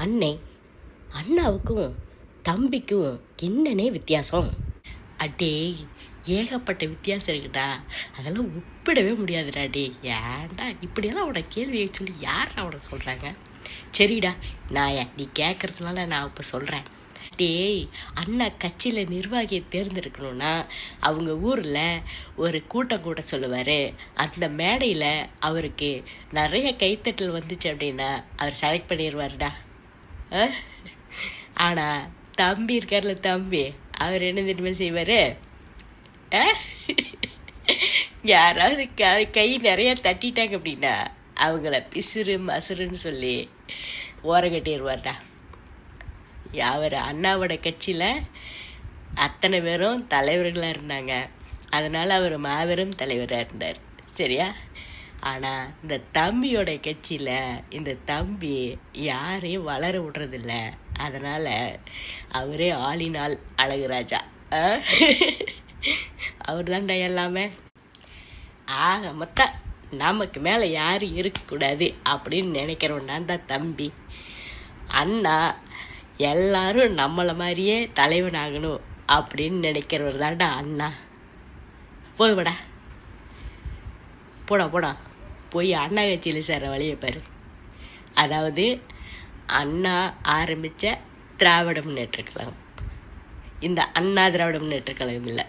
அண்ணே, அண்ணாவுக்கும் தம்பிக்கும் என்னன்னே வித்தியாசம்? அடே, ஏகப்பட்ட வித்தியாசம் இருக்குடா. அதெல்லாம் ஒப்பிடவே முடியாதுடா. டே, ஏன்டா இப்படியெல்லாம் அவனை கேள்வியை சொல்லி யார் அவனை சொல்கிறாங்க? சரிடா, நீ கேட்குறதுனால நான் இப்போ சொல்கிறேன். டேய், அண்ணா கட்சியில் நிர்வாகியை தேர்ந்தெடுக்கணும்னா அவங்க ஊரில் ஒரு கூட்டம் கூட சொல்லுவார். அந்த மேடையில் அவருக்கு நிறைய கைத்தட்டல் வந்துச்சு அப்படின்னா அவர் செலக்ட் பண்ணிடுவாருடா. ஆனால் தம்பி இருக்கார்ல, தம்பி, அவர் என்ன தெரியுமா செய்வார்? யாராவது கை நிறையா தட்டிட்டாங்க அப்படின்னா அவங்கள பிசுறு மசுறுன்னு சொல்லி ஓரங்கட்டிடுவார்டா. அவர் அண்ணாவோட கட்சியில் அத்தனை பேரும் தலைவர்களாக இருந்தாங்க. அதனால் அவர் மாபெரும் தலைவராக இருந்தார். சரியா? ஆனால் இந்த தம்பியோட கட்சியில் இந்த தம்பி யாரையும் வளர விடுறதில்ல. அதனால் அவரே ஆளினால் அழகுராஜா. அவர் தான்டா எல்லாமே. ஆக மொத்தம் நமக்கு மேலே யாரும் இருக்கக்கூடாது அப்படின்னு நினைக்கிறவன் தான் தம்பி. அண்ணா எல்லாரும் நம்மளை மாதிரியே தலைவனாகணும் அப்படின்னு நினைக்கிறவர் தான்டா அண்ணா. போதுபடா, போடா போய் அண்ணா கட்சியில் சேர வழியை பாரு. அதாவது அண்ணா ஆரம்பித்த திராவிட முன்னேற்ற கழகம், இந்த அண்ணா திராவிட முன்னேற்ற கழகம் இல்லை.